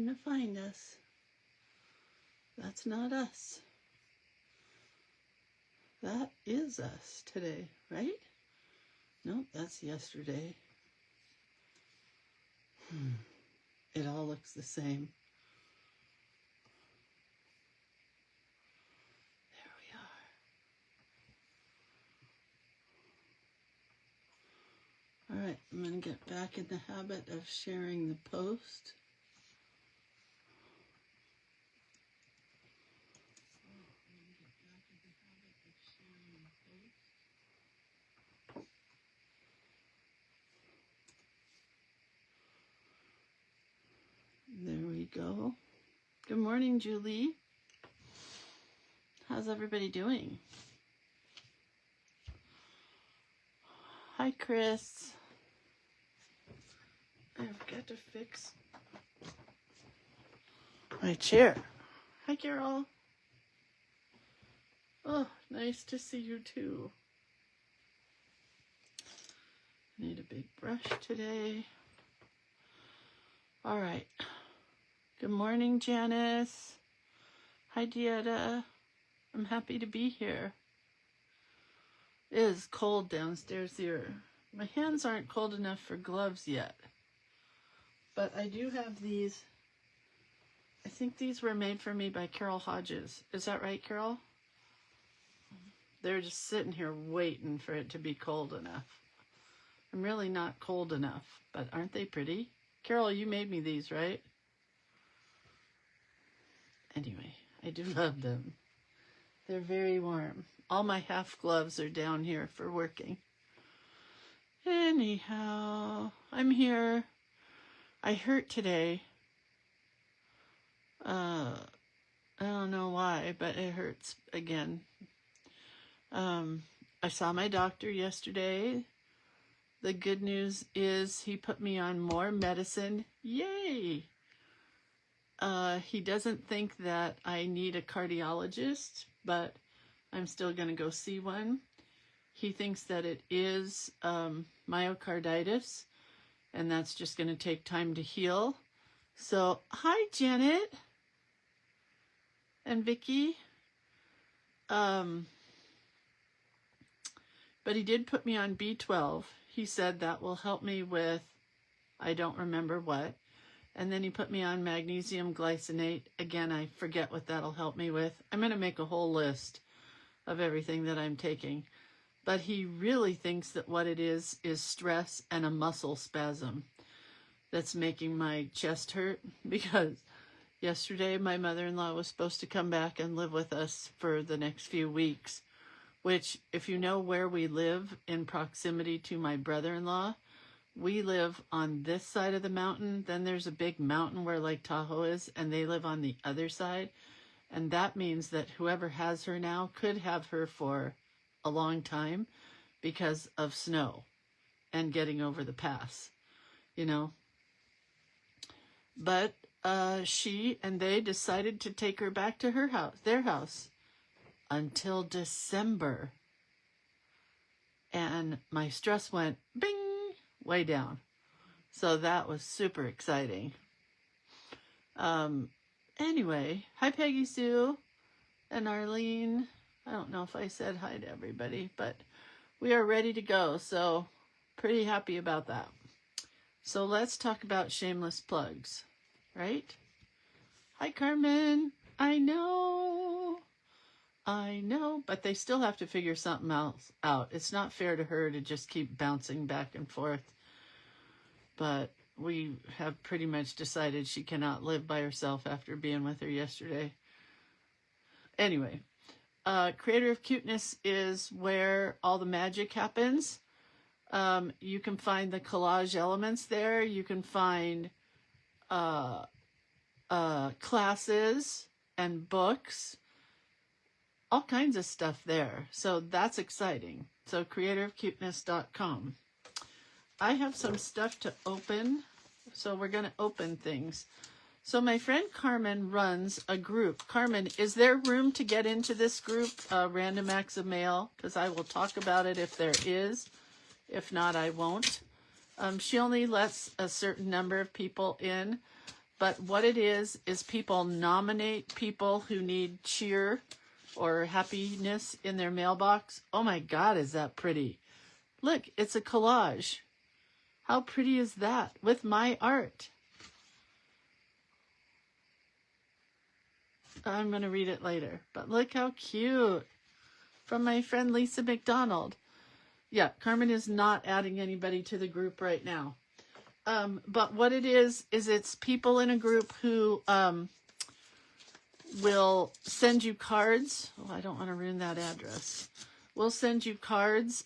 trying to find us. That's not us. That is us today, right? Nope, that's yesterday. It all looks the same. There we are. All right, I'm going to get back in the habit of sharing the post. There we go. Good morning, Julie. How's everybody doing? Hi, Chris. I've got to fix my chair. Hi, Carol. Oh, nice to see you too. Need a big brush today. All right. Good morning, Janice. Hi, Dieta. I'm happy to be here. It is cold downstairs here. My hands aren't cold enough for gloves yet. But I do have these. I think these were made for me by Carol Hodges. Is that right, Carol? They're just sitting here waiting for it to be cold enough. I'm really not cold enough, but aren't they pretty? Carol, you made me these, right? Anyway, I do love them. They're very warm. All my half gloves are down here for working. Anyhow, I'm here. I hurt today. I don't know why, but it hurts again. I saw my doctor yesterday. The good news is he put me on more medicine. Yay! He doesn't think that I need a cardiologist, but I'm still going to go see one. He thinks that it is myocarditis, and that's just going to take time to heal. So, hi, Janet and Vicky. But he did put me on B12. He said that will help me with, I don't remember what. And then he put me on magnesium glycinate. Again, I forget what that'll help me with. I'm going to make a whole list of everything that I'm taking. But he really thinks that what it is stress and a muscle spasm that's making my chest hurt. Because yesterday my mother-in-law was supposed to come back and live with us for the next few weeks. Which, if you know where we live in proximity to my brother-in-law, we live on this side of the mountain. Then there's a big mountain where Lake Tahoe is, and they live on the other side. And that means that whoever has her now could have her for a long time because of snow and getting over the pass, you know. But she and they decided to take her back to her house, their house, until December. And my stress went bing, way down. So that was super exciting. Anyway, hi Peggy Sue and Arlene. I don't know if I said hi to everybody, but we are ready to go. So pretty happy about that. So let's talk about shameless plugs, right? Hi Carmen. I know, but they still have to figure something else out. It's not fair to her to just keep bouncing back and forth. But we have pretty much decided she cannot live by herself after being with her yesterday. Anyway, Creator of Cuteness is where all the magic happens. You can find the collage elements there. You can find classes and books. All kinds of stuff there. So that's exciting. So creatorofcuteness.com. I have some stuff to open. So we're going to open things. So my friend Carmen runs a group. Carmen, is there room to get into this group, Random Acts of Mail? Because I will talk about it if there is. If not, I won't. She only lets a certain number of people in. But what it is people nominate people who need cheer or happiness in their mailbox. Oh my God, is that pretty? Look, it's a collage. How pretty is that? With my art. I'm going to read it later. But look how cute. From my friend Lisa McDonald. Yeah, Carmen is not adding anybody to the group right now. But what it is it's people in a group who will send you cards. Oh, I don't want to ruin that address. We'll send you cards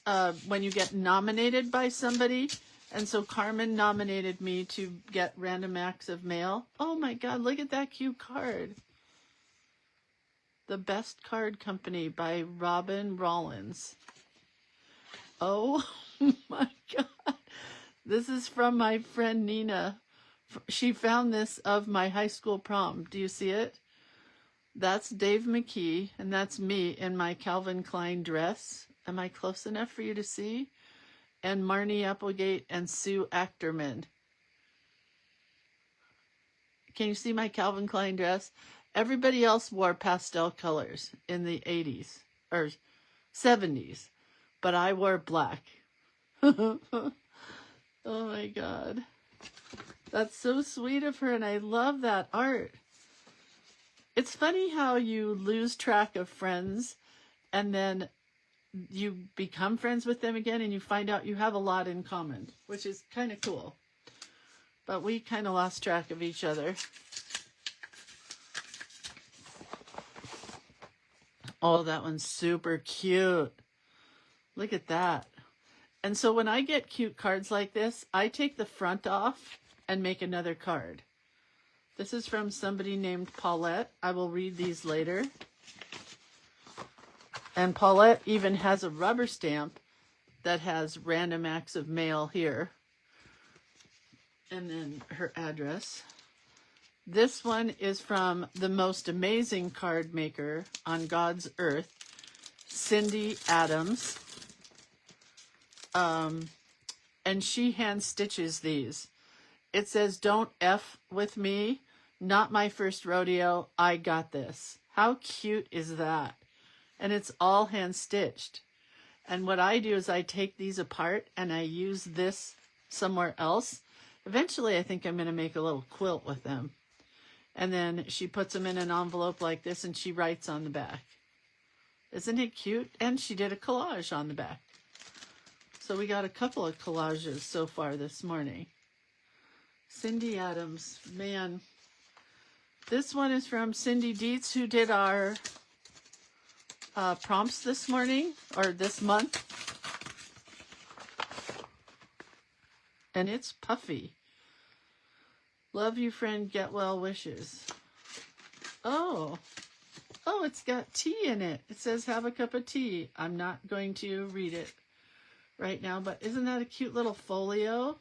when you get nominated by somebody. And so Carmen nominated me to get random acts of mail. Oh my God, look at that cute card. The Best Card Company by Robin Rollins. Oh my God. This is from my friend Nina. She found this of my high school prom. Do you see it? That's Dave McKee, and that's me in my Calvin Klein dress. Am I close enough for you to see? And Marnie Applegate and Sue Achterman. Can you see my Calvin Klein dress? Everybody else wore pastel colors in the 80s or 70s, but I wore black. Oh my God. That's so sweet of her, and I love that art. It's funny how you lose track of friends and then you become friends with them again and you find out you have a lot in common, which is kind of cool. But we kind of lost track of each other. Oh, that one's super cute. Look at that. And so when I get cute cards like this, I take the front off and make another card. This is from somebody named Paulette. I will read these later. And Paulette even has a rubber stamp that has random acts of mail here. And then her address. This one is from the most amazing card maker on God's earth, Cindy Adams. And she hand stitches these. It says, "Don't F with me. Not my first rodeo. I got this." How cute is that? And it's all hand stitched. And what I do is I take these apart and I use this somewhere else. Eventually, I think I'm going to make a little quilt with them. And then she puts them in an envelope like this and she writes on the back. Isn't it cute? And she did a collage on the back. So we got a couple of collages so far this morning. Cindy Adams, man. This one is from Cindy Dietz, who did our prompts this morning, or this month. And it's puffy. Love you, friend, get well wishes. Oh, it's got tea in it. It says, have a cup of tea. I'm not going to read it right now, but isn't that a cute little folio?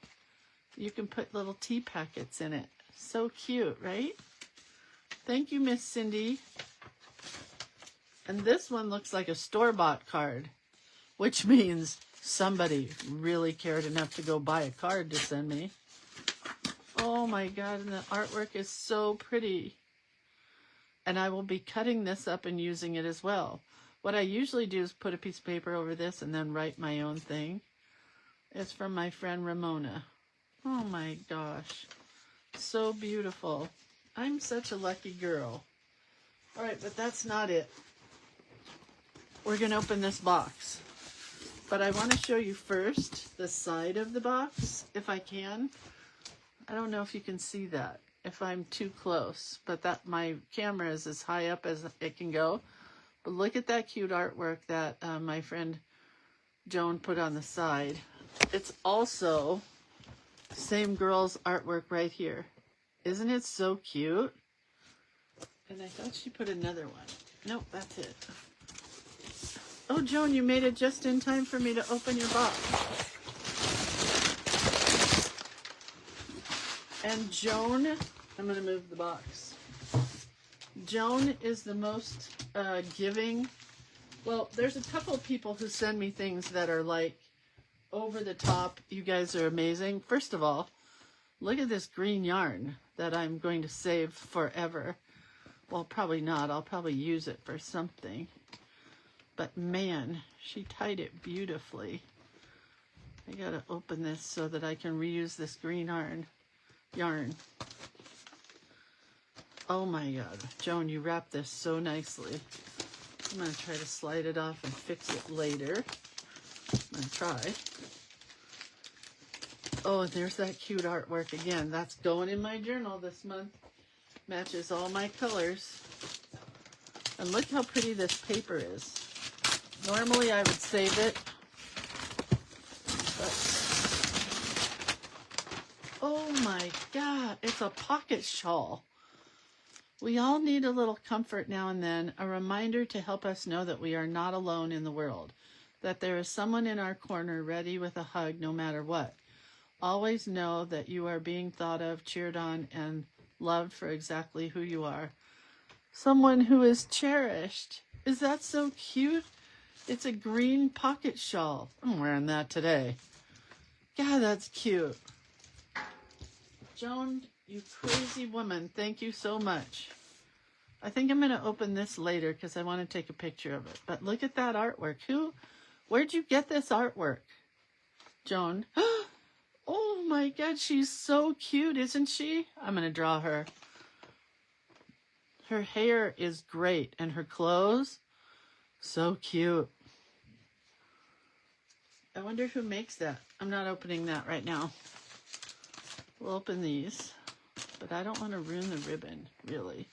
You can put little tea packets in it. So cute, right? Thank you, Miss Cindy. And this one looks like a store-bought card, which means somebody really cared enough to go buy a card to send me. Oh my God, and the artwork is so pretty. And I will be cutting this up and using it as well. What I usually do is put a piece of paper over this and then write my own thing. It's from my friend Ramona. Oh my gosh. So beautiful. I'm such a lucky girl. All right, but that's not it. We're going to open this box. But I want to show you first the side of the box, if I can. I don't know if you can see that, if I'm too close. But that my camera is as high up as it can go. But look at that cute artwork that my friend Joan put on the side. It's also same girl's artwork right here. Isn't it so cute? And I thought she put another one. Nope, that's it. Oh, Joan, you made it just in time for me to open your box. And Joan, I'm going to move the box. Joan is the most giving. Well, there's a couple of people who send me things that are like over the top. You guys are amazing. First of all, look at this green yarn. that I'm going to save forever. Well, probably not. I'll probably use it for something. But man, she tied it beautifully. I gotta open this so that I can reuse this green yarn. Oh my God, Joan, you wrapped this so nicely. I'm gonna try to slide it off and fix it later. I'm gonna try. Oh, there's that cute artwork again. That's going in my journal this month. Matches all my colors. And look how pretty this paper is. Normally I would save it. But, oh my God, it's a pocket shawl. We all need a little comfort now and then, a reminder to help us know that we are not alone in the world, that there is someone in our corner ready with a hug no matter what. Always know that you are being thought of, cheered on, and loved for exactly who you are. Someone who is cherished. Is that so cute? It's a green pocket shawl. I'm wearing that today. God, that's cute. Joan, you crazy woman, thank you so much. I think I'm going to open this later because I want to take a picture of it. But look at that artwork. Where'd you get this artwork, Joan? Oh my God, she's so cute, isn't she? I'm going to draw her. Her hair is great, and her clothes, so cute. I wonder who makes that. I'm not opening that right now. We'll open these, but I don't want to ruin the ribbon, really.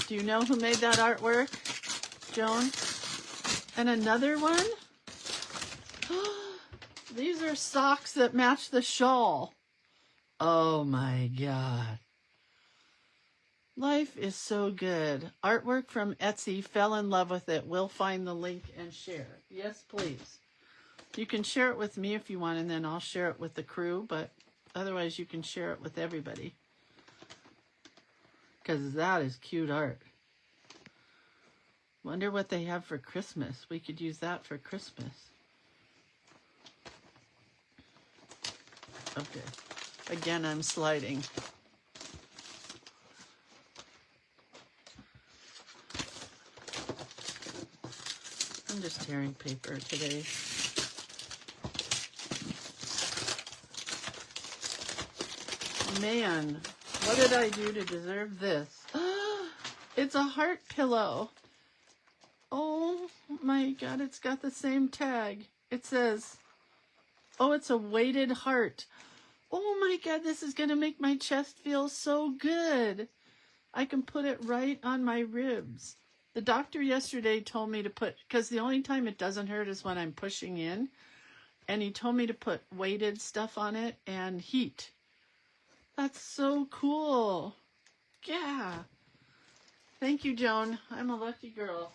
Do you know who made that artwork, Joan? And another one? These are socks that match the shawl. Oh my God. Life is so good. Artwork from Etsy, fell in love with it. We'll find the link and share. Yes, please. You can share it with me if you want, and then I'll share it with the crew, but otherwise you can share it with everybody. Because that is cute art. Wonder what they have for Christmas. We could use that for Christmas. Okay. Again, I'm sliding. I'm just tearing paper today. Man, what did I do to deserve this? It's a heart pillow. Oh my God, it's got the same tag. It says, oh, it's a weighted heart. Oh my God, this is going to make my chest feel so good. I can put it right on my ribs. The doctor yesterday told me to put, because the only time it doesn't hurt is when I'm pushing in. And he told me to put weighted stuff on it and heat. That's so cool. Yeah. Thank you, Joan. I'm a lucky girl.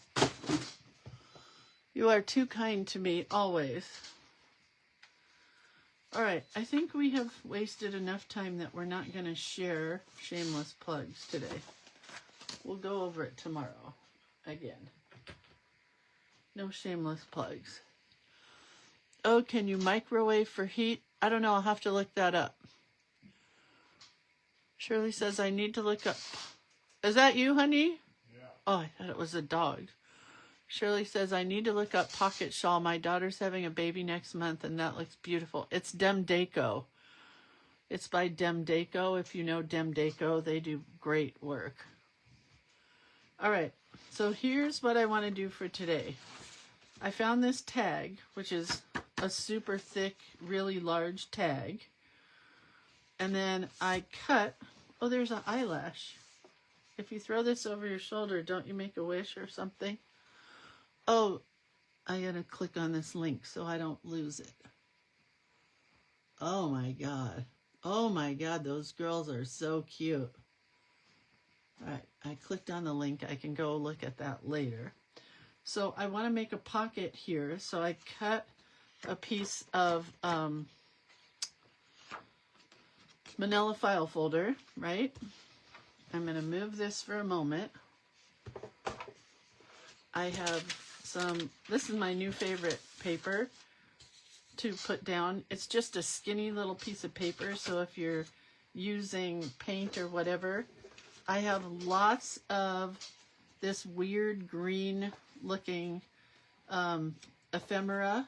You are too kind to me, always. All right, I think we have wasted enough time that we're not going to share shameless plugs today. We'll go over it tomorrow again. No shameless plugs. Oh, can you microwave for heat? I don't know. I'll have to look that up. Shirley says, I need to look up. Is that you, honey? Yeah. Oh, I thought it was a dog. Shirley says, I need to look up pocket shawl. My daughter's having a baby next month, and that looks beautiful. It's Demdeco. It's by Demdeco. If you know Demdeco, they do great work. All right, so here's what I want to do for today. I found this tag, which is a super thick, really large tag. And then I cut, oh, there's an eyelash. If you throw this over your shoulder, don't you make a wish or something? Oh, I gotta click on this link so I don't lose it. Oh my God. Oh my God, those girls are so cute. All right, I clicked on the link. I can go look at that later. So I want to make a pocket here. So I cut a piece of manila file folder, right? I'm going to move this for a moment. I have some, this is my new favorite paper, to put down. It's just a skinny little piece of paper, so if you're using paint or whatever, I have lots of this weird green looking ephemera.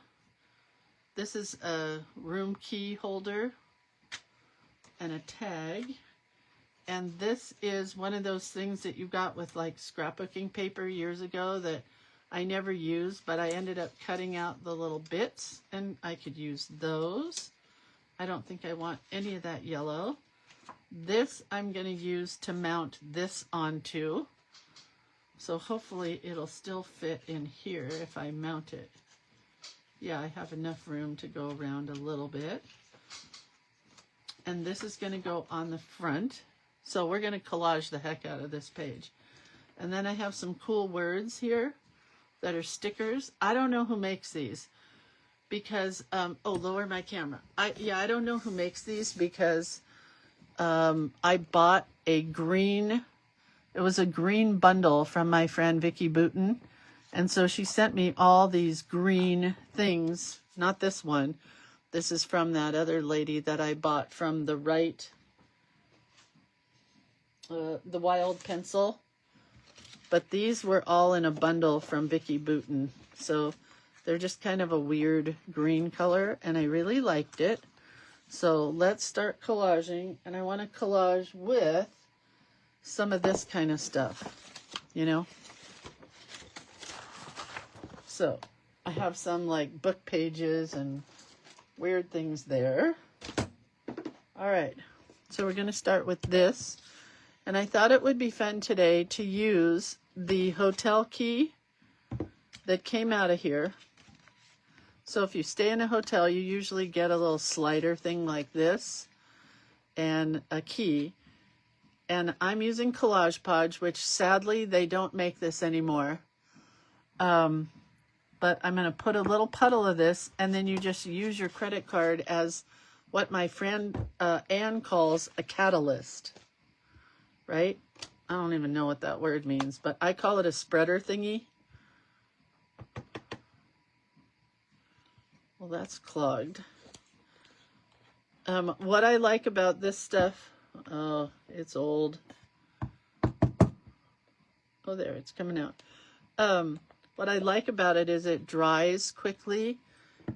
This is a room key holder and a tag. And this is one of those things that you got with like scrapbooking paper years ago that I never used, but I ended up cutting out the little bits and I could use those. I don't think I want any of that yellow. This I'm going to use to mount this onto. So hopefully it'll still fit in here if I mount it. Yeah, I have enough room to go around a little bit. And this is going to go on the front. So we're going to collage the heck out of this page. And then I have some cool words here that are stickers. I don't know who makes these because, oh, lower my camera. I don't know who makes these because I bought a green, it was a green bundle from my friend Vicki Booten. And so she sent me all these green things, not this one. This is from that other lady that I bought from the Wild Pencil. But these were all in a bundle from Vicki Booten. So they're just kind of a weird green color, and I really liked it. So let's start collaging, and I want to collage with some of this kind of stuff, you know? So I have some like book pages and weird things there. All right, so we're going to start with this. And I thought it would be fun today to use the hotel key that came out of here. So if you stay in a hotel, you usually get a little slider thing like this and a key. And I'm using Collage Podge, which sadly they don't make this anymore. But I'm going to put a little puddle of this, and then you just use your credit card as what my friend Anne calls a catalyst. Right? I don't even know what that word means, but I call it a spreader thingy. Well, that's clogged. What I like about this stuff, oh, it's old. Oh, there, it's coming out. What I like about it is it dries quickly,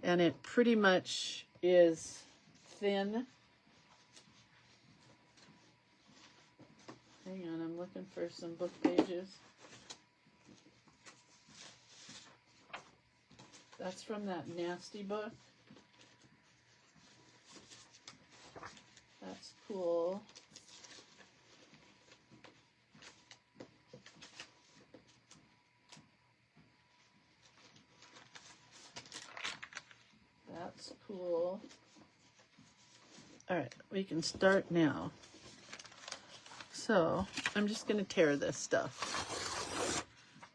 and it pretty much is thin. Hang on, I'm looking for some book pages. That's from that nasty book. That's cool. That's cool. All right, we can start now. So I'm just going to tear this stuff.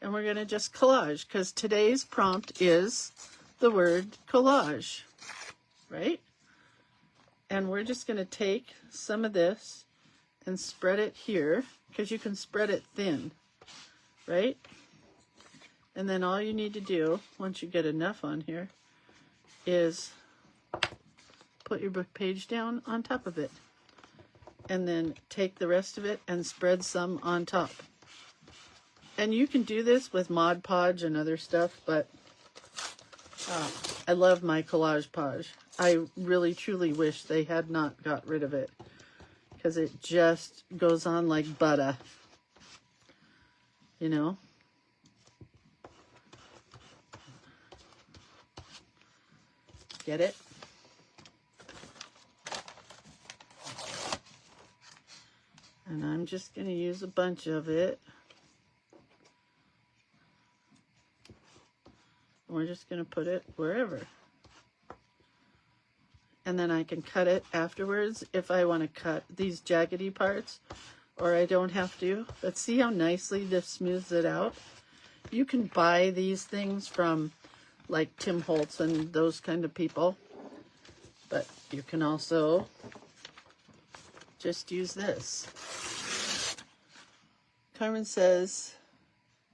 And we're going to just collage, because today's prompt is the word collage, right? And we're just going to take some of this and spread it here, because you can spread it thin, right? And then all you need to do, once you get enough on here, is put your book page down on top of it. And then take the rest of it and spread some on top. And you can do this with Mod Podge and other stuff, but I love my Collage Podge. I really, truly wish they had not got rid of it, because it just goes on like butter, you know? Get it? And I'm just going to use a bunch of it. We're just going to put it wherever. And then I can cut it afterwards if I want to cut these jaggedy parts, or I don't have to. But see how nicely this smooths it out? You can buy these things from like Tim Holtz and those kind of people. But you can also just use this. Carmen says,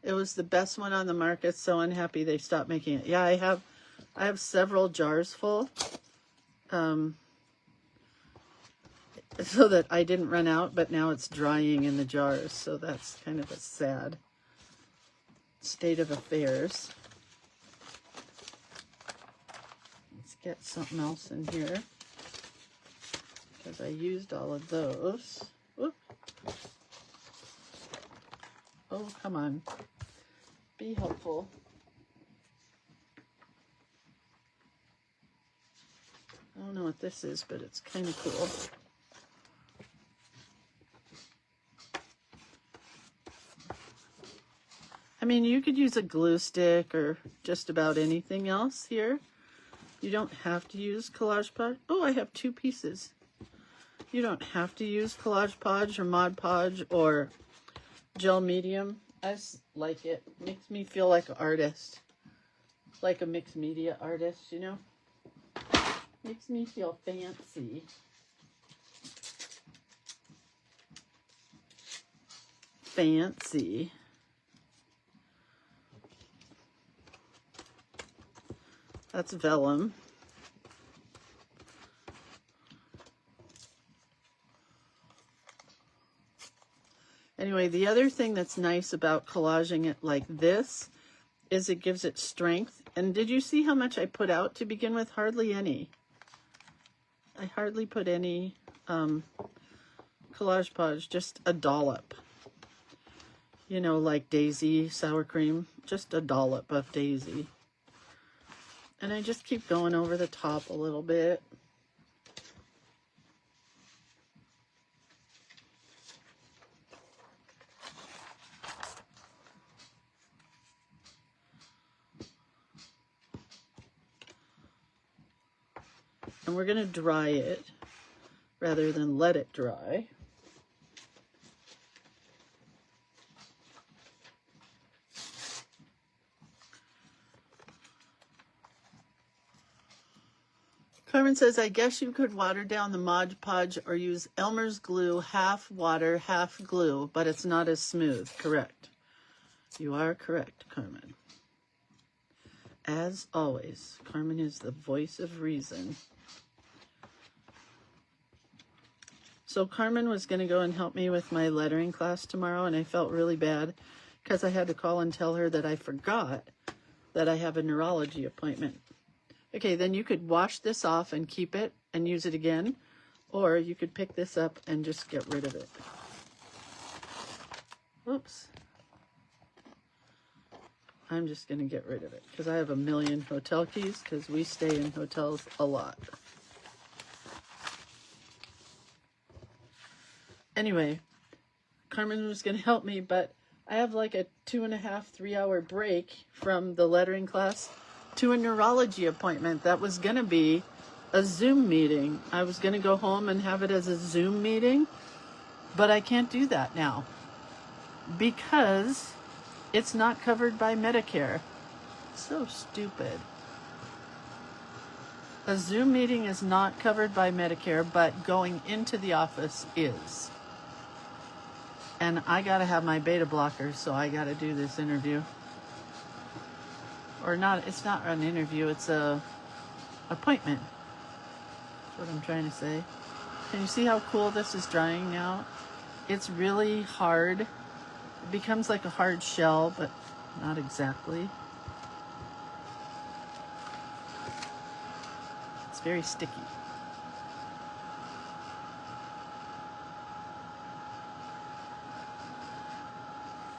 it was the best one on the market, so unhappy they stopped making it. Yeah, I have I have several jars full, so that I didn't run out, but now it's drying in the jars, so that's kind of a sad state of affairs. Let's get something else in here, because I used all of those. Whoop. Oh, come on. Be helpful. I don't know what this is, but it's kind of cool. I mean, you could use a glue stick or just about anything else here. You don't have to use Collage Podge. Oh, I have 2 pieces. You don't have to use Collage Podge or Mod Podge or Gel Medium. I just like it. Makes me feel like an artist. Like a mixed media artist, you know? Makes me feel fancy. Fancy. That's vellum. Anyway, the other thing that's nice about collaging it like this is it gives it strength. And did you see how much I put out to begin with? Hardly any. I hardly put any Collage Podge, just a dollop. You know, like Daisy sour cream, just a dollop of Daisy. And I just keep going over the top a little bit. And we're going to dry it rather than let it dry. Carmen says, I guess you could water down the Mod Podge or use Elmer's glue, half water, half glue, but it's not as smooth. Correct. You are correct, Carmen. As always, Carmen is the voice of reason. So Carmen was going to go and help me with my lettering class tomorrow, and I felt really bad because I had to call and tell her that I forgot that I have a neurology appointment. Okay, then you could wash this off and keep it and use it again, or you could pick this up and just get rid of it. Whoops. I'm just going to get rid of it because I have a million hotel keys because we stay in hotels a lot. Anyway, Carmen was going to help me, but I have like a 2.5, 3 hour break from the lettering class to a neurology appointment that was going to be a Zoom meeting. I was going to go home and have it as a Zoom meeting, but I can't do that now because it's not covered by Medicare. So stupid. A Zoom meeting is not covered by Medicare, but going into the office is. And I got to have my beta blockers, so I got to do this interview. Or not, it's not an interview, it's a appointment. That's what I'm trying to say. Can you see how cool this is drying now? It's really hard. It becomes like a hard shell, but not exactly. It's very sticky.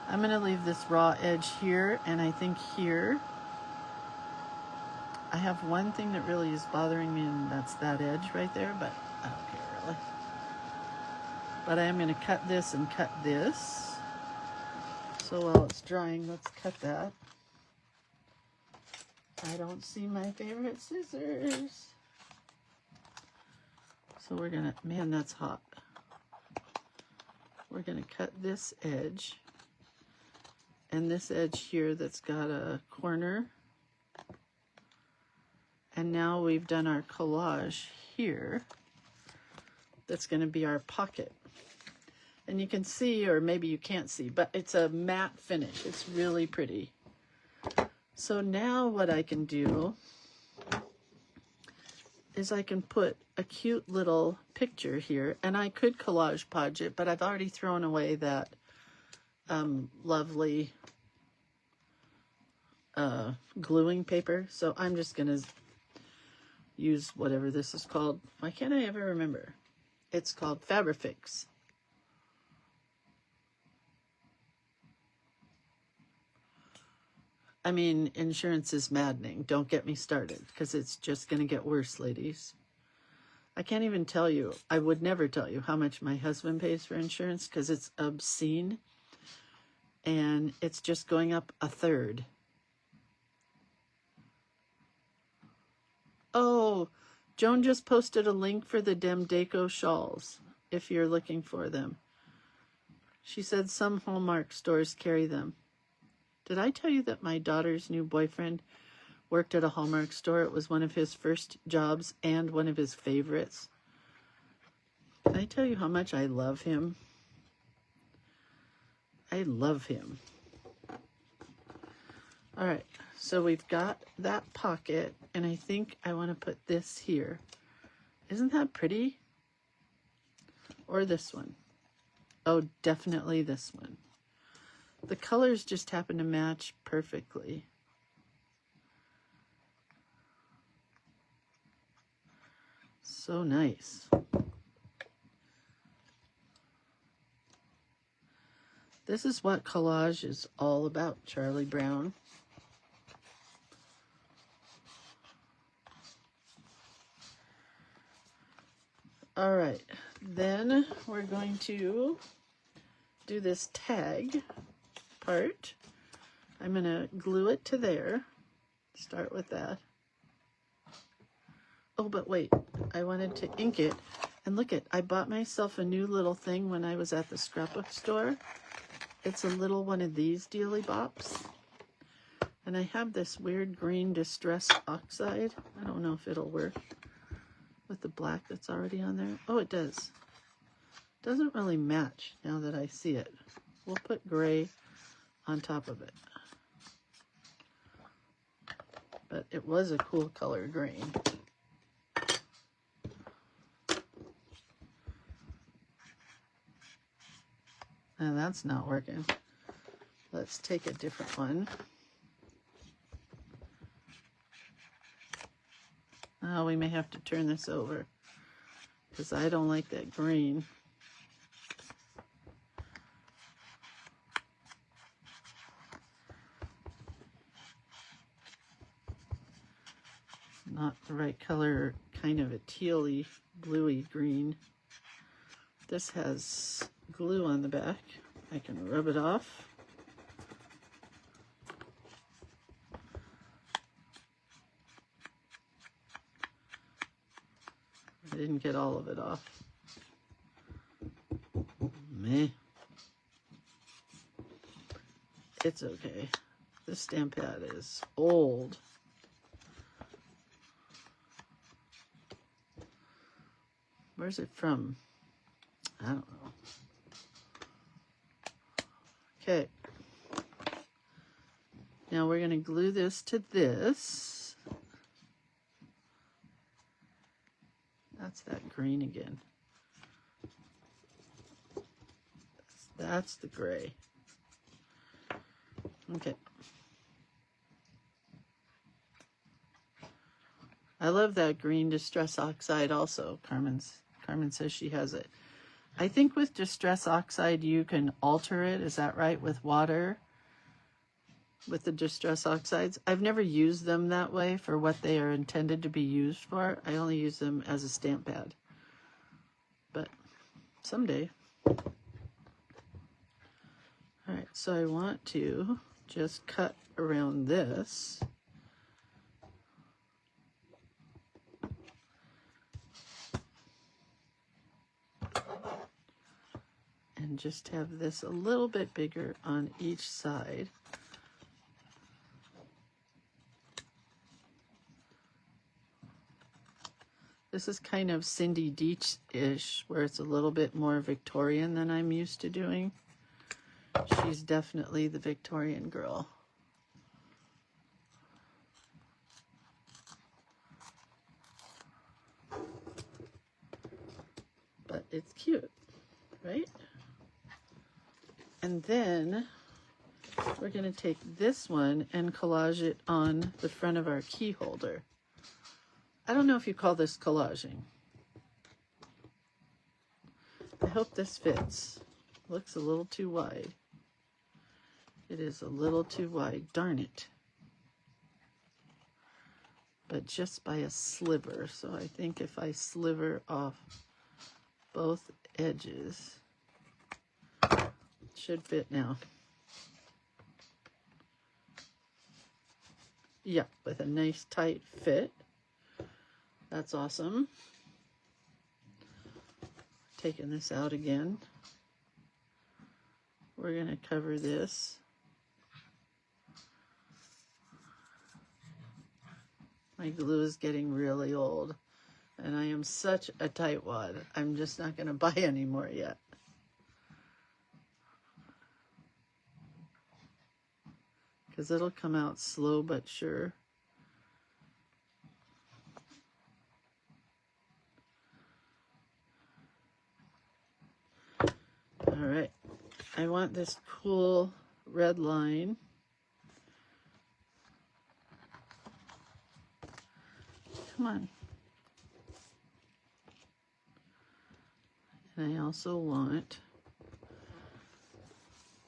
I'm going to leave this raw edge here, and I think here I have one thing that really is bothering me, and that's that edge right there, but I don't care really. But I am going to cut this and cut this. So while it's drying, let's cut that. I don't see my favorite scissors. So we're going to, man, that's hot. We're going to cut this edge. And this edge here that's got a corner. And now we've done our collage here. That's going to be our pocket. And you can see, or maybe you can't see, but it's a matte finish. It's really pretty. So now what I can do is I can put a cute little picture here, and I could collage podge it, but I've already thrown away that lovely gluing paper, so I'm just gonna use whatever this is called. Why can't I ever remember? It's called Fabrifix. I mean, insurance is maddening. Don't get me started, because it's just going to get worse, ladies. I can't even tell you. I would never tell you how much my husband pays for insurance, because it's obscene. And it's just going up a third. Oh, Joan just posted a link for the Demdeco shawls, if you're looking for them. She said some Hallmark stores carry them. Did I tell you that my daughter's new boyfriend worked at a Hallmark store? It was one of his first jobs and one of his favorites. Can I tell you how much I love him? I love him. All right, so we've got that pocket, and I think I want to put this here. Isn't that pretty? Or this one? Oh, definitely this one. The colors just happen to match perfectly. So nice. This is what collage is all about, Charlie Brown. All right, then we're going to do this tag part. I'm going to glue it to there. Start with that. Oh, but wait, I wanted to ink it. And look it, I bought myself a new little thing when I was at the scrapbook store. It's a little one of these dealy bops. And I have this weird green Distress Oxide. I don't know if it'll work with the black that's already on there. Oh, it does. Doesn't really match now that I see it. We'll put gray on top of it. But it was a cool color green. And that's not working. Let's take a different one. Oh, we may have to turn this over because I don't like that green. Not the right color, kind of a tealy, bluey green. This has glue on the back. I can rub it off. I didn't get all of it off. Meh. It's okay. This stamp pad is old. Where's it from? I don't know. Okay. Now we're going to glue this to this. That's that green again. That's the gray. Okay. I love that green Distress Oxide also. Carmen says she has it. I think with Distress Oxide you can alter it. Is that right? With water? With the Distress Oxides? I've never used them that way for what they are intended to be used for. I only use them as a stamp pad. But someday. Alright, so I want to just cut around this. And just have this a little bit bigger on each side. This is kind of Cindy Deitch-ish, where it's a little bit more Victorian than I'm used to doing. She's definitely the Victorian girl. it's cute, right? And then we're going to take this one and collage it on the front of our key holder. I don't know if you call this collaging. I hope this fits. Looks a little too wide. It is a little too wide, darn it. But just by a sliver. So I think if I sliver off both edges, it should fit now. Yeah, with a nice tight fit. That's awesome. Taking this out again. We're going to cover this. My glue is getting really old, and I am such a tightwad. I'm just not going to buy any more yet. Because it'll come out slow but sure. All right, I want this cool red line. Come on. And I also want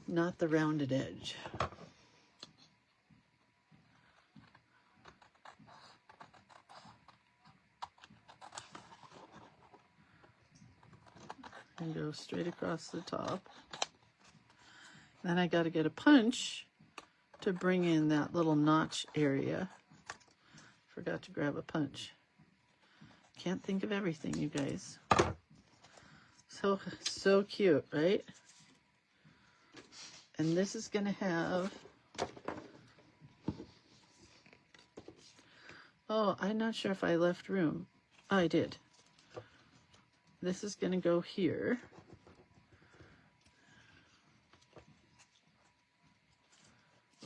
not the rounded edge. And go straight across the top. Then I got to get a punch to bring in that little notch area. Forgot to grab a punch. Can't think of everything, you guys. So cute, right? And this is going to have... Oh, I'm not sure if I left room. Oh, I did. This is going to go here.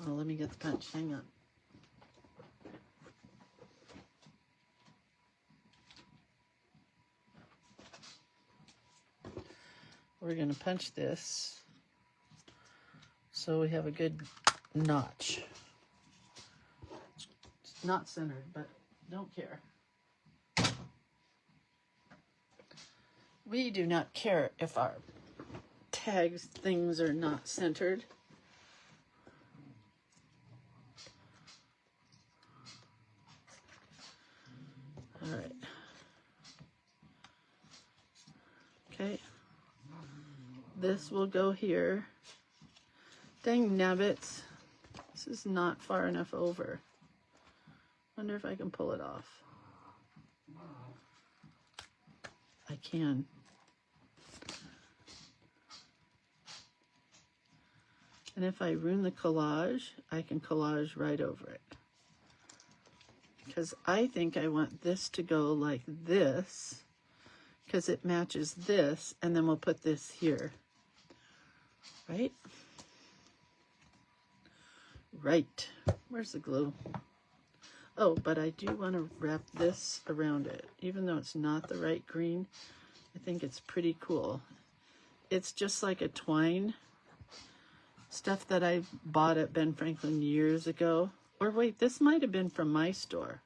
Oh, let me get the punch. Hang on. We're going to punch this so we have a good notch. It's not centered, but don't care. We do not care if our tags things are not centered. All right. Okay. This will go here. Dang nabbits. This is not far enough over. Wonder if I can pull it off. I can. And if I ruin the collage, I can collage right over it. Because I think I want this to go like this, because it matches this, and then we'll put this here. Right? Right. Where's the glue? Oh, but I do want to wrap this around it. Even though it's not the right green, I think it's pretty cool. It's just like a twine. Stuff that I bought at Ben Franklin years ago. Or wait, this might have been from my store.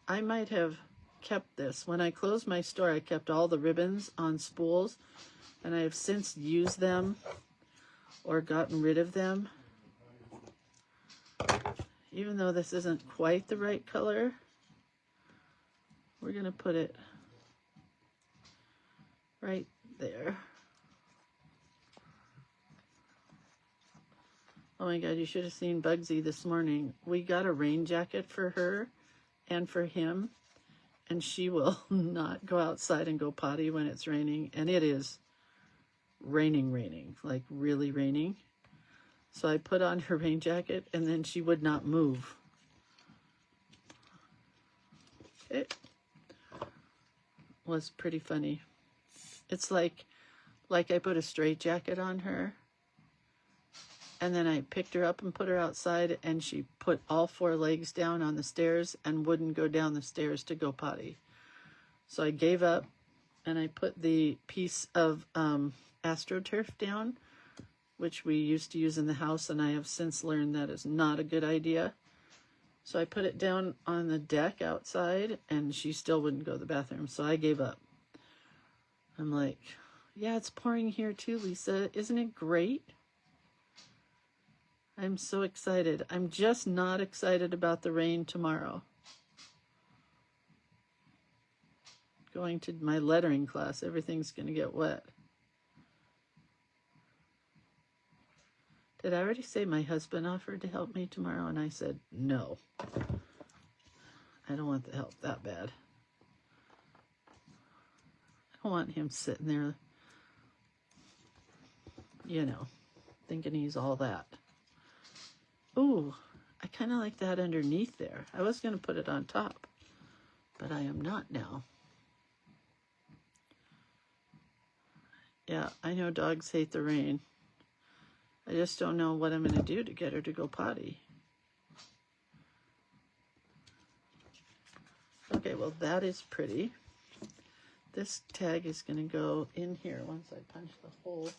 I might have kept this. When I closed my store, I kept all the ribbons on spools, and I have since used them or gotten rid of them. Even though this isn't quite the right color, we're going to put it right there. Oh my God, you should have seen Bugsy this morning. We got a rain jacket for her and for him, and she will not go outside and go potty when it's raining. And it is raining, like really raining. So I put on her rain jacket, and then she would not move. It was pretty funny. It's like I put a straight jacket on her, and then I picked her up and put her outside, and she put all 4 legs down on the stairs and wouldn't go down the stairs to go potty. So I gave up, and I put the piece of AstroTurf down, which we used to use in the house, and I have since learned that is not a good idea. So I put it down on the deck outside, and she still wouldn't go to the bathroom, so I gave up. I'm like, yeah, it's pouring here too, Lisa. Isn't it great? I'm so excited. I'm just not excited about the rain tomorrow. Going to my lettering class, everything's going to get wet. Did I already say my husband offered to help me tomorrow? And I said, no. I don't want the help that bad. I don't want him sitting there, you know, thinking he's all that. Ooh, I kind of like that underneath there. I was going to put it on top, but I am not now. Yeah, I know dogs hate the rain. I just don't know what I'm going to do to get her to go potty. Okay, well, that is pretty. This tag is going to go in here once I punch the hole.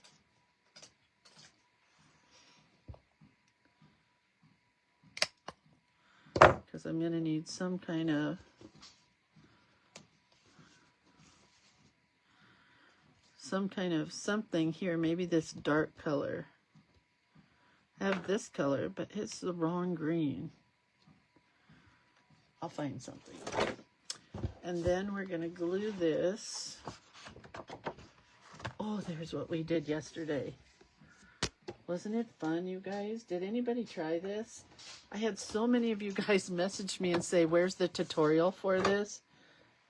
Because I'm going to need some kind of something here. Maybe this dark color. I have this color, but it's the wrong green. I'll find something. And then we're going to glue this. Oh, there's what we did yesterday. Wasn't it fun, you guys? Did anybody try this? I had so many of you guys message me and say, where's the tutorial for this?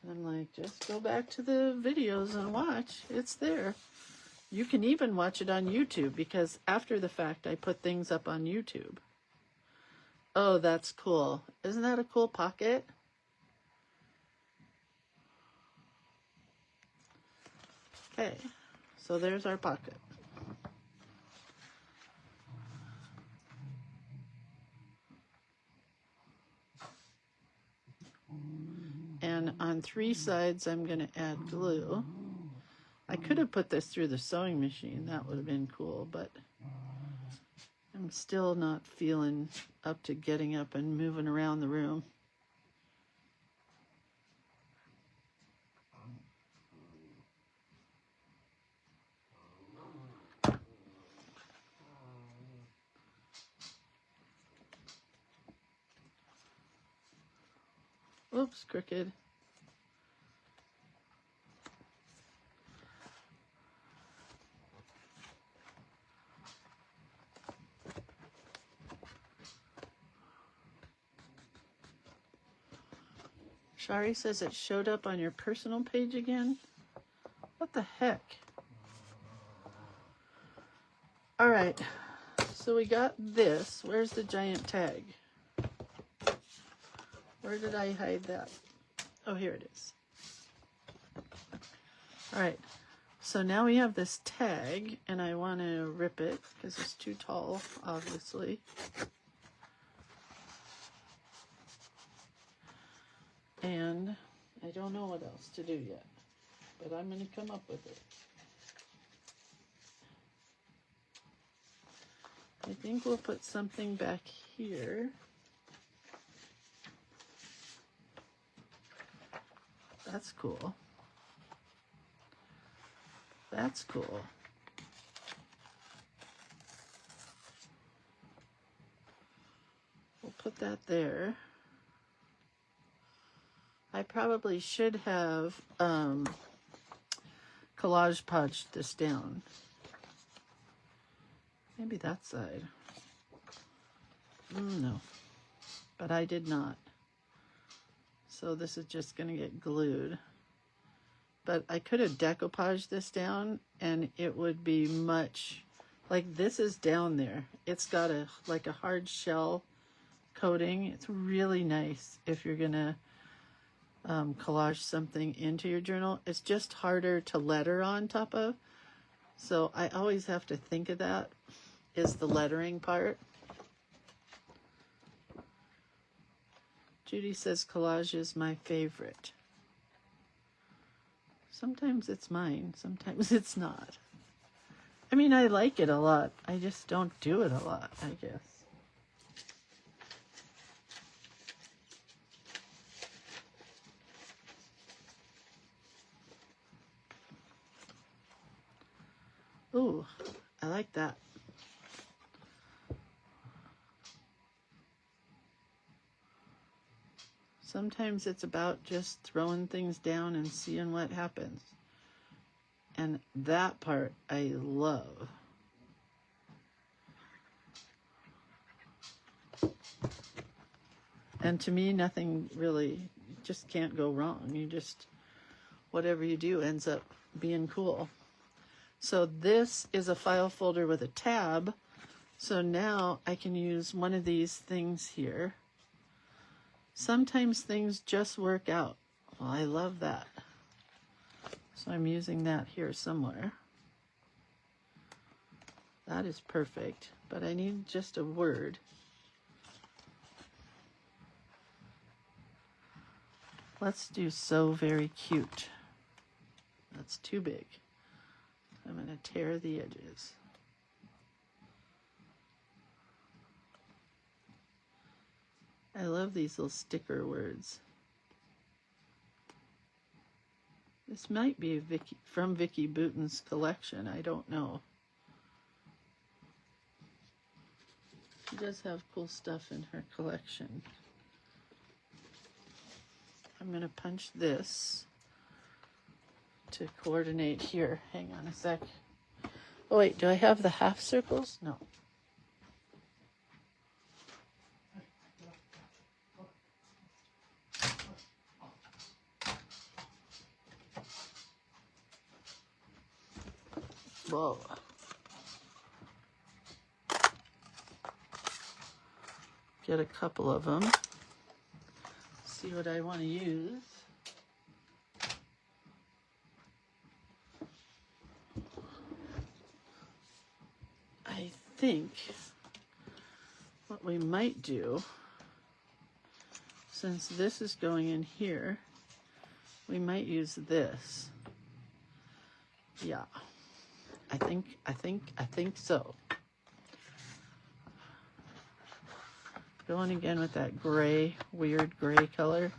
And I'm like, just go back to the videos and watch. It's there. You can even watch it on YouTube, because after the fact, I put things up on YouTube. Oh, that's cool. Isn't that a cool pocket? Okay, so there's our pocket. And on 3 sides, I'm going to add glue. I could have put this through the sewing machine. That would have been cool, but I'm still not feeling up to getting up and moving around the room. Oops, crooked. Shari says it showed up on your personal page again. What the heck? All right, so we got this. Where's the giant tag? Where did I hide that? Oh, here it is. All right, so now we have this tag, and I want to rip it because it's too tall, obviously. And I don't know what else to do yet, but I'm going to come up with it. I think we'll put something back here. That's cool. That's cool. We'll put that there. I probably should have collage punched this down. Maybe that side. No, but I did not. So this is just going to get glued. But I could have decoupaged this down, and it would be much, like this is down there. It's got like a hard shell coating. It's really nice if you're going to collage something into your journal. It's just harder to letter on top of. So I always have to think of that, is the lettering part. Judy says collage is my favorite. Sometimes it's mine, sometimes it's not. I mean, I like it a lot. I just don't do it a lot, I guess. Ooh, I like that. Sometimes it's about just throwing things down and seeing what happens. And that part I love. And to me, nothing really just can't go wrong. You just, whatever you do ends up being cool. So this is a file folder with a tab. So now I can use one of these things here. Sometimes things just work out. Well, I love that. So I'm using that here somewhere. That is perfect, but I need just a word. Let's do so very cute. That's too big. I'm going to tear the edges. I love these little sticker words. This might be from Vicki Boutin's collection. I don't know. She does have cool stuff in her collection. I'm going to punch this to coordinate here. Hang on a sec. Oh wait, do I have the half circles? No. Whoa. Get a couple of them. See what I want to use. I think what we might do, since this is going in here, we might use this. Yeah. I think so. Going again with that gray, weird gray color.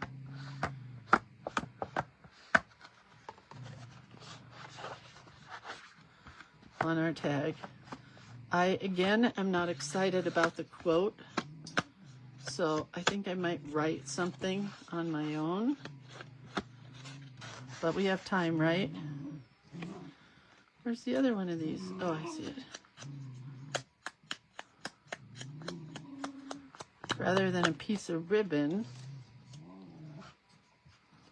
On our tag. I, again, am not excited about the quote, so I think I might write something on my own. But we have time, right? Where's the other one of these? Oh, I see it. Rather than a piece of ribbon,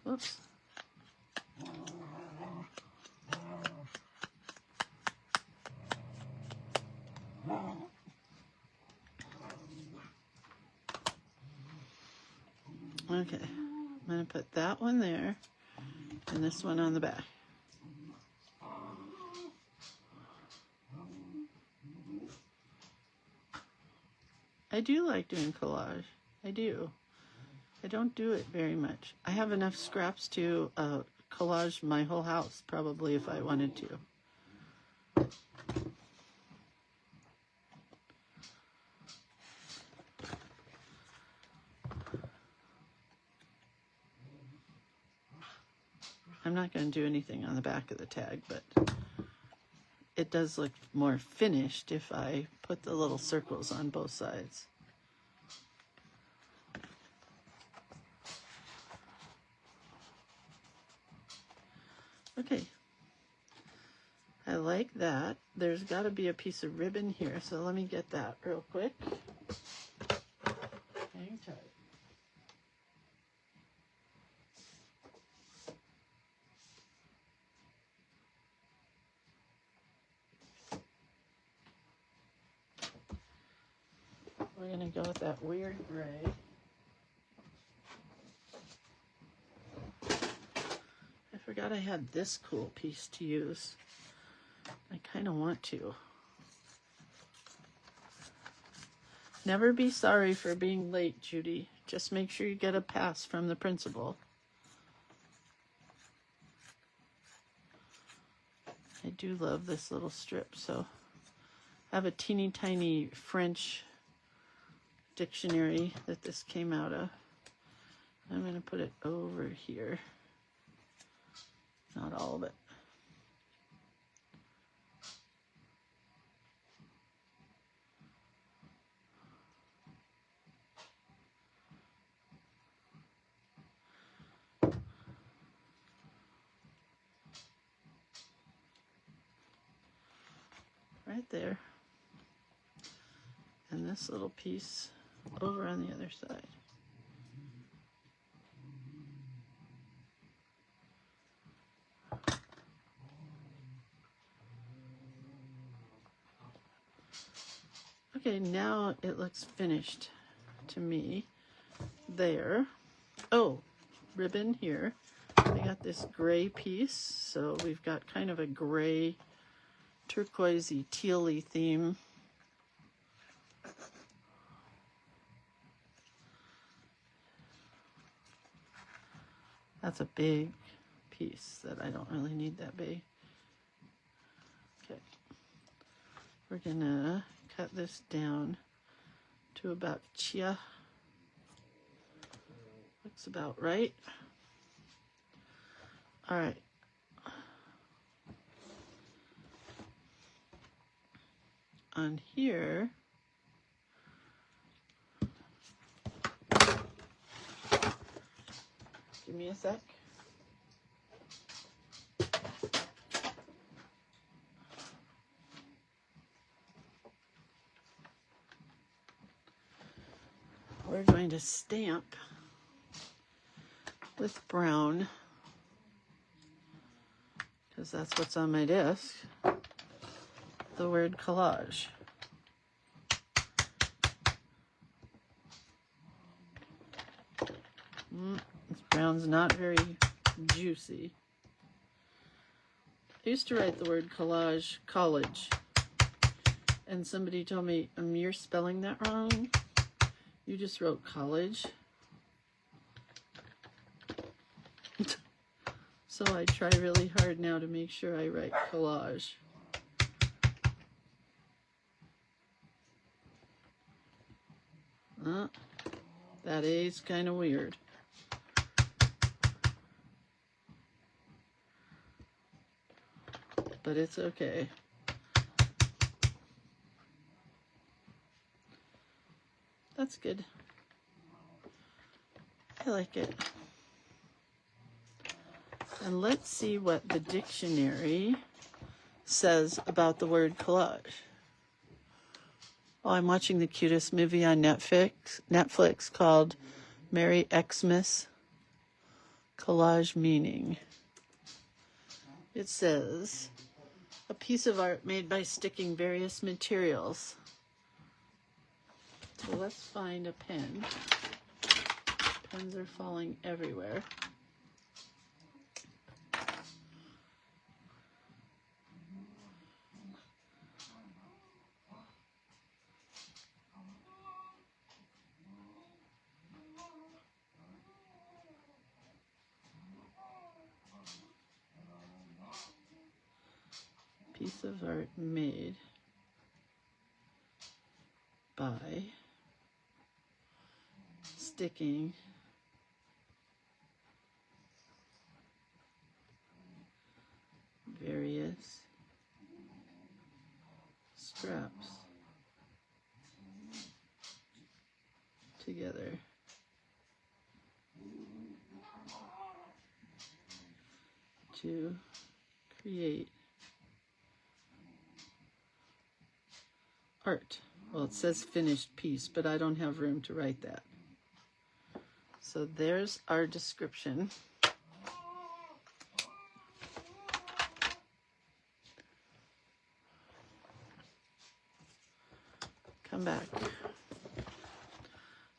whoops. Okay, I'm going to put that one there and this one on the back. I do like doing collage. I do. I don't do it very much. I have enough scraps to collage my whole house, probably, if I wanted to. I'm not going to do anything on the back of the tag, but it does look more finished if I put the little circles on both sides. Okay. I like that. There's got to be a piece of ribbon here, so let me get that real quick. Hang tight. We're going to go with that weird gray. I forgot I had this cool piece to use. I kind of want to. Never be sorry for being late, Judy. Just make sure you get a pass from the principal. do love this little strip. So I have a teeny tiny French dictionary that this came out of. I'm going to put it over here. Not all of it. Right there. And this little piece over on the other side. Okay, now it looks finished to me. There. Oh, ribbon here. I got this gray piece, so we've got kind of a gray, turquoisey, tealy theme. That's a big piece that I don't really need that big. Okay. We're gonna cut this down to about chia. Looks about right. All right. On here, give me a sec. We're going to stamp with brown, because that's what's on my desk, the word collage. This brown's not very juicy. I used to write the word collage, and somebody told me, you're spelling that wrong. You just wrote college. So I try really hard now to make sure I write collage. That A's kind of weird. But it's okay. That's good. I like it. And let's see what the dictionary says about the word collage. Oh, I'm watching the cutest movie on Netflix called Merry Xmas, Collage Meaning. It says, a piece of art made by sticking various materials. So let's find a pen. Pens are falling everywhere. Piece of art made by sticking various straps together to create art. Well, it says finished piece, but I don't have room to write that. So there's our description. Come back.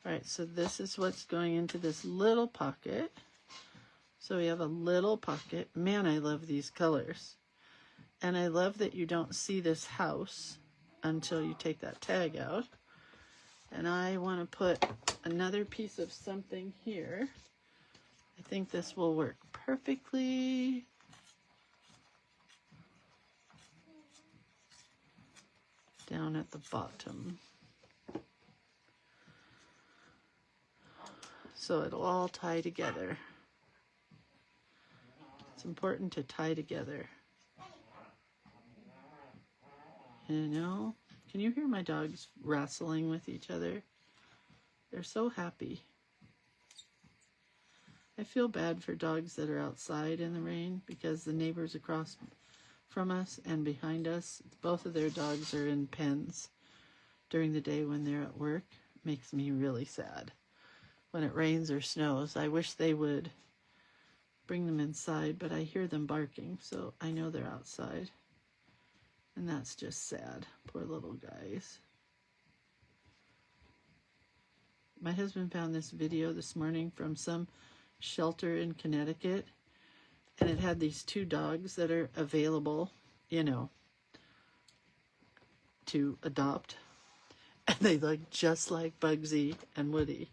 All right, so this is what's going into this little pocket. So we have a little pocket. Man, I love these colors. And I love that you don't see this house until you take that tag out. And I want to put another piece of something here. I think this will work perfectly. down at the bottom. So it'll all tie together. It's important to tie together. You know, can you hear my dogs wrestling with each other? They're so happy. I feel bad for dogs that are outside in the rain because the neighbors across from us and behind us, both of their dogs are in pens during the day when they're at work. Makes me really sad. When it rains or snows, I wish they would bring them inside, but I hear them barking, so I know they're outside. And that's just sad. Poor little guys. My husband found this video this morning from some shelter in Connecticut, and it had these two dogs that are available, you know, to adopt. And they look just like Bugsy and Woody.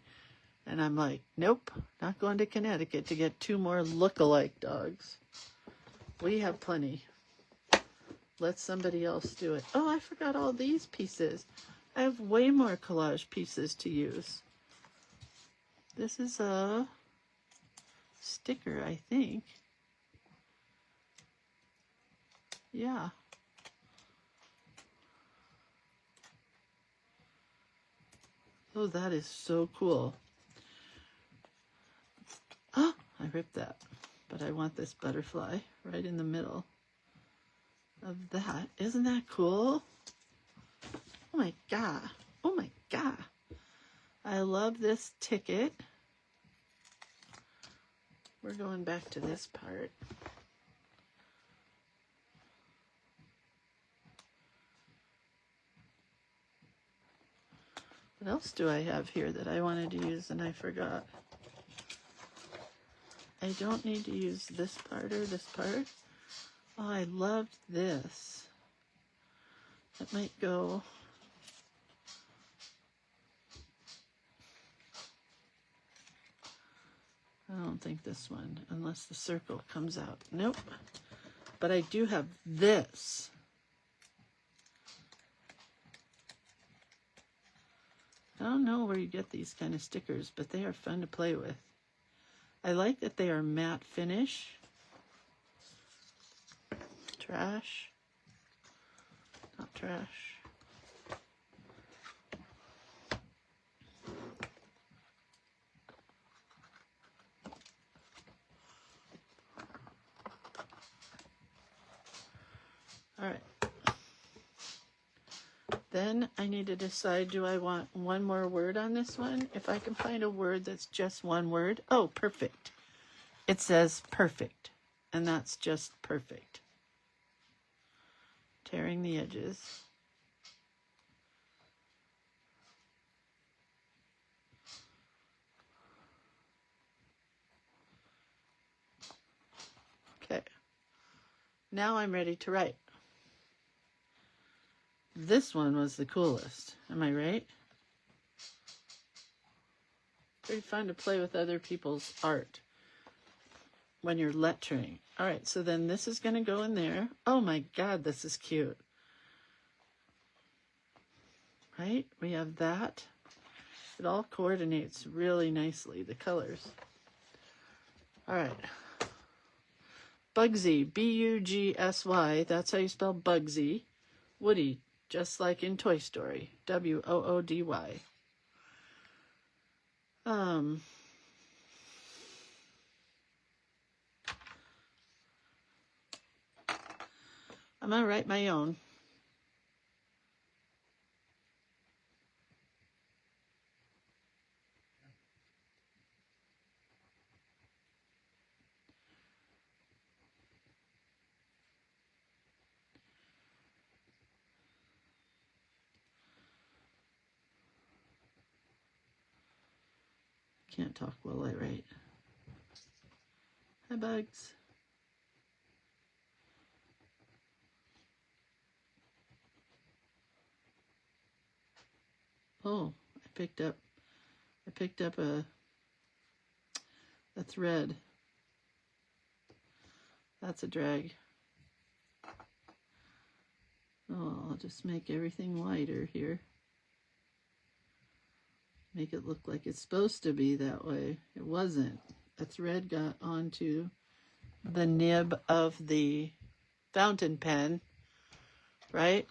And I'm like, nope, not going to Connecticut to get two more look-alike dogs. We have plenty. Let somebody else do it. Oh, I forgot all these pieces. I have way more collage pieces to use. This is a sticker, I think. Yeah. Oh, that is so cool. Oh, I ripped that. But I want this butterfly right in the middle of that. Isn't that cool? Oh my God. Oh my God. I love this ticket. We're going back to this part. What else do I have here that I wanted to use and I forgot? I don't need to use this part or this part. Oh, I loved this. That might go. I don't think this one, unless the circle comes out. Nope. But I do have this. I don't know where you get these kind of stickers, but they are fun to play with. I like that they are matte finish. Trash. Not trash. All right. Then I need to decide, do I want one more word on this one? If I can find a word that's just one word. Oh, perfect. It says perfect. And that's just perfect. Tearing the edges. Okay. Now I'm ready to write. This one was the coolest. Am I right? Very fun to play with other people's art when you're lettering. All right, so then this is going to go in there. Oh my God, this is cute. Right? We have that. It all coordinates really nicely, the colors. All right. Bugsy, B-U-G-S-Y. That's how you spell Bugsy. Woody, just like in Toy Story, W-O-O-D-Y. I'm going to write my own. Can't talk while I write. Hi, Bugs. Oh, I picked up a thread. That's a drag. Oh, I'll just make everything lighter here. Make it look like it's supposed to be that way. It wasn't. A thread got onto the nib of the fountain pen, right?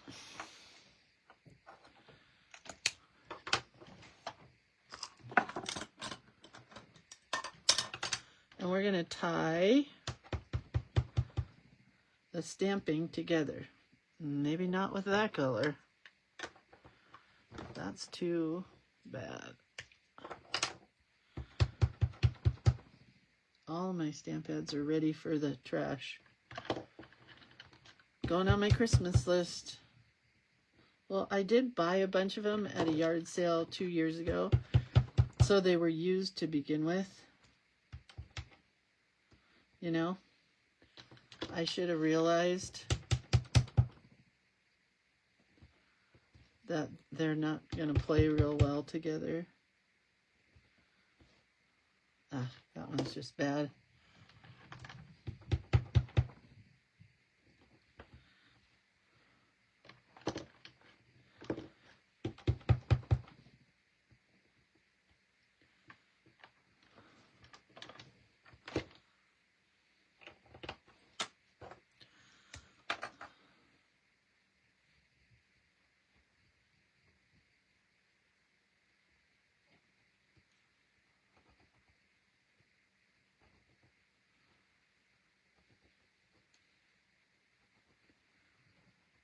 And we're going to tie the stamping together. Maybe not with that color. That's too bad. All my stamp pads are ready for the trash. Going on my Christmas list. Well, I did buy a bunch of them at a yard sale 2 years ago, so they were used to begin with. You know, I should have realized that they're not going to play real well together. Ah, that one's just bad.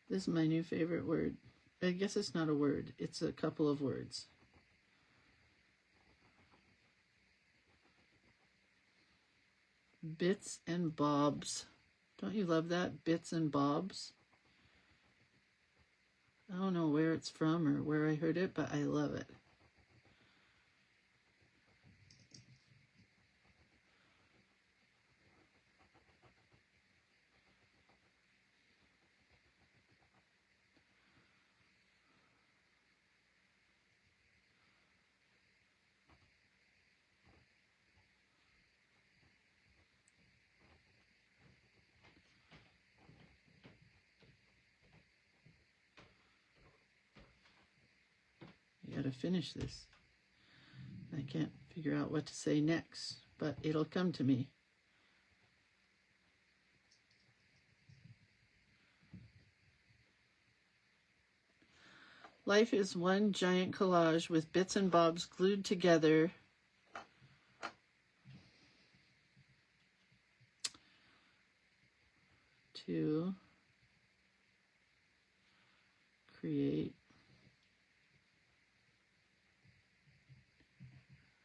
This is my new favorite word. I guess it's not a word. It's a couple of words. Bits and bobs. Don't you love that? Bits and bobs. I don't know where it's from or where I heard it, but I love it. I gotta finish this. I can't figure out what to say next, but it'll come to me. Life is one giant collage with bits and bobs glued together to create,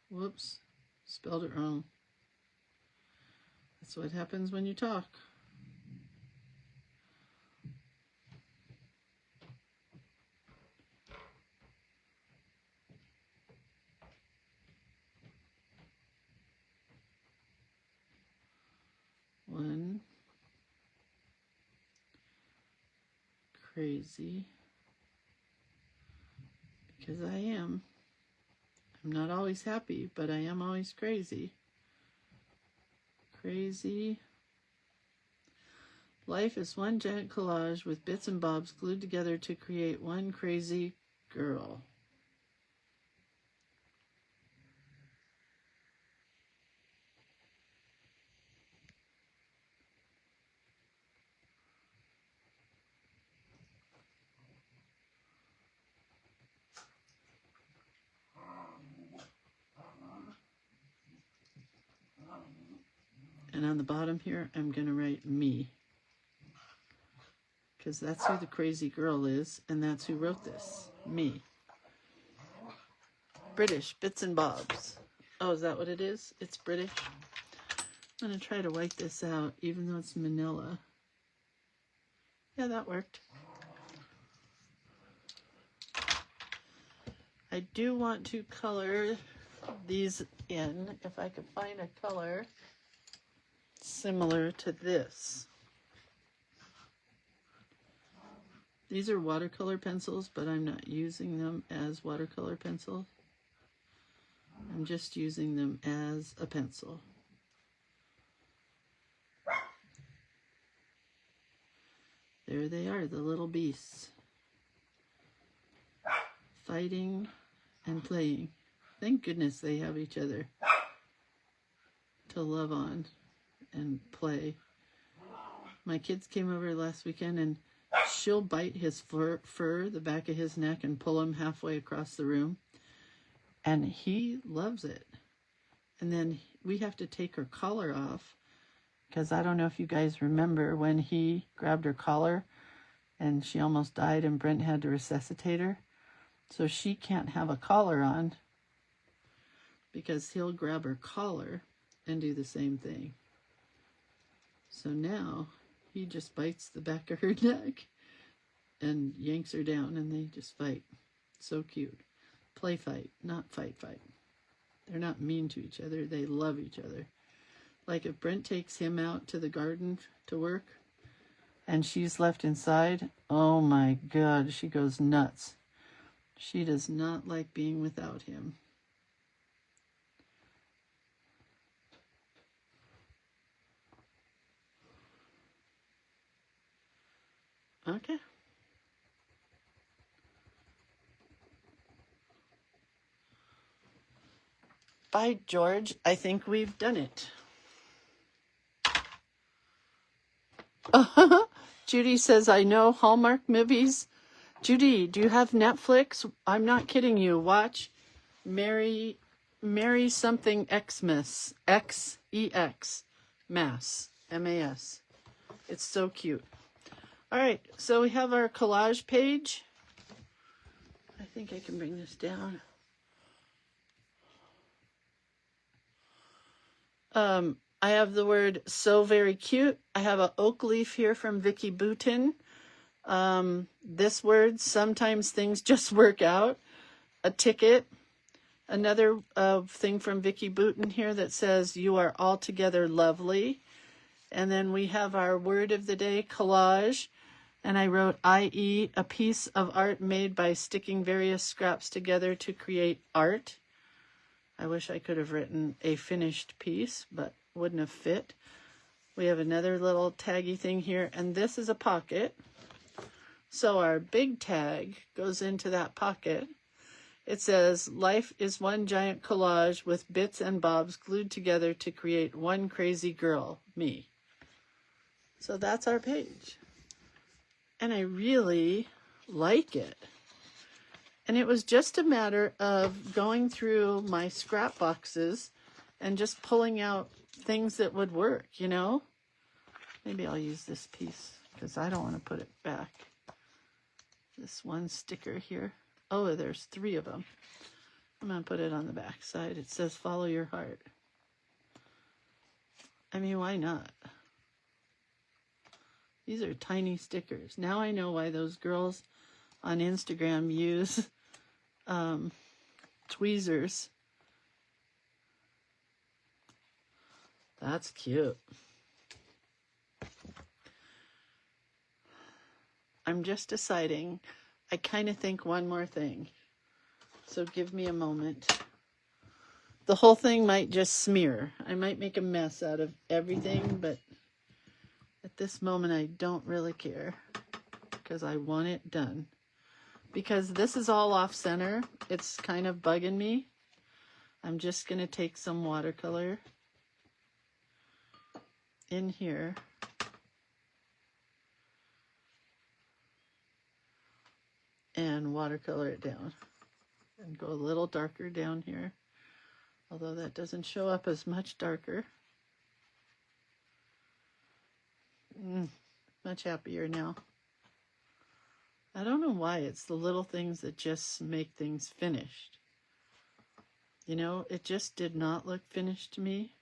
whoops, spelled it wrong. That's what happens when you talk. One crazy, because I am. I'm not always happy, but I am always crazy. Crazy. Life is one giant collage with bits and bobs glued together to create one crazy girl. And on the bottom here, I'm going to write me. Because that's who the crazy girl is, and that's who wrote this. Me. British, bits and bobs. Oh, is that what it is? It's British? I'm going to try to white this out, even though it's manila. Yeah, that worked. I do want to color these in, if I could find a color similar to this. These are watercolor pencils, but I'm not using them as watercolor pencils. I'm just using them as a pencil. There they are, the little beasts. Fighting and playing. Thank goodness they have each other to love on and play. My kids came over last weekend and she'll bite his fur, the back of his neck, and pull him halfway across the room. And he loves it. And then we have to take her collar off because I don't know if you guys remember when he grabbed her collar and she almost died and Brent had to resuscitate her. So she can't have a collar on because he'll grab her collar and do the same thing. So now he just bites the back of her neck and yanks her down and they just fight. So cute. Play fight, not fight fight. They're not mean to each other. They love each other. Like if Brent takes him out to the garden to work and she's left inside, oh my God, she goes nuts. She does not like being without him. Okay. By George, I think we've done it. Judy says, I know Hallmark movies. Judy, do you have Netflix? I'm not kidding you. Watch Mary something Xmas. X-E-X. Mass. M-A-S. It's so cute. All right, so we have our collage page. I think I can bring this down. I have the word so very cute. I have an oak leaf here from Vicky Boutin. This word, sometimes things just work out. A ticket. Another thing from Vicky Boutin here that says you are altogether lovely. And then we have our word of the day, collage. And I wrote, i.e., a piece of art made by sticking various scraps together to create art. I wish I could have written a finished piece, but wouldn't have fit. We have another little taggy thing here, and this is a pocket. So our big tag goes into that pocket. It says, life is one giant collage with bits and bobs glued together to create one crazy girl, me. So that's our page. And I really like it. And it was just a matter of going through my scrap boxes and just pulling out things that would work, you know? Maybe I'll use this piece because I don't want to put it back. This one sticker here. Oh, there's 3 of them. I'm going to put it on the back side. It says, follow your heart. I mean, why not? These are tiny stickers. Now I know why those girls on Instagram use tweezers. That's cute. I'm just deciding. I kind of think one more thing. So give me a moment. The whole thing might just smear. I might make a mess out of everything, but at this moment I don't really care because I want it done. Because this is all off center, it's kind of bugging me. I'm just going to take some watercolor in here. And watercolor it down. And go a little darker down here. Although that doesn't show up as much darker. Much happier now. I don't know why. It's the little things that just make things finished. You know, it just did not look finished to me.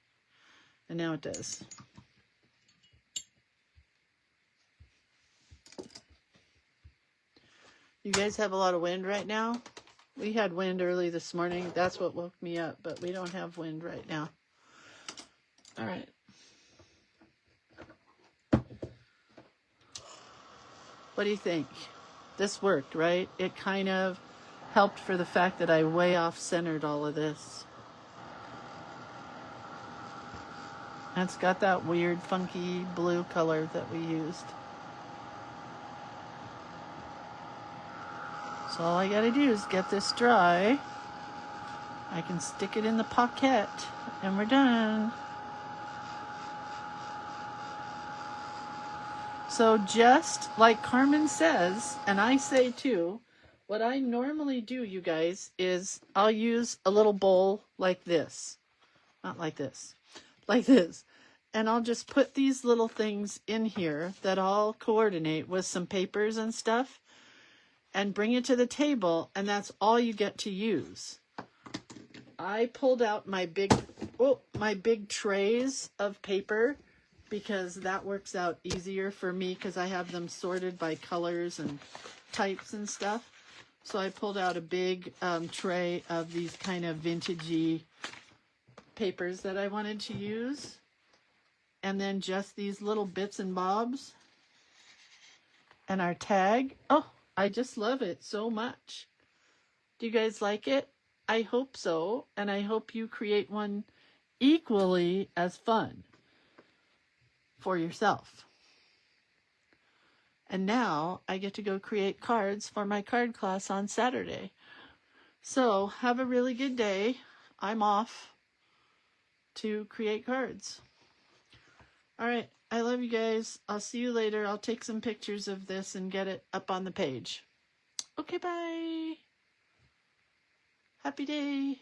And now it does. You guys have a lot of wind right now? We had wind early this morning. That's what woke me up, but we don't have wind right now. All right. What do you think? This worked, right? It kind of helped for the fact that I way off-centered all of this. And it's got that weird, funky blue color that we used. So all I gotta do is get this dry. I can stick it in the pocket and we're done. So just like Carmen says, and I say too, what I normally do, you guys, is I'll use a little bowl like this. Not like this. Like this. And I'll just put these little things in here that I'll coordinate with some papers and stuff and bring it to the table, and that's all you get to use. I pulled out my big trays of paper because that works out easier for me because I have them sorted by colors and types and stuff. So I pulled out a big tray of these kind of vintagey papers that I wanted to use. And then just these little bits and bobs. And our tag. Oh, I just love it so much. Do you guys like it? I hope so. And I hope you create one equally as fun for yourself. And now I get to go create cards for my card class on Saturday. So have a really good day. I'm off to create cards. All right. I love you guys. I'll see you later. I'll take some pictures of this and get it up on the page. Okay, bye. Happy day.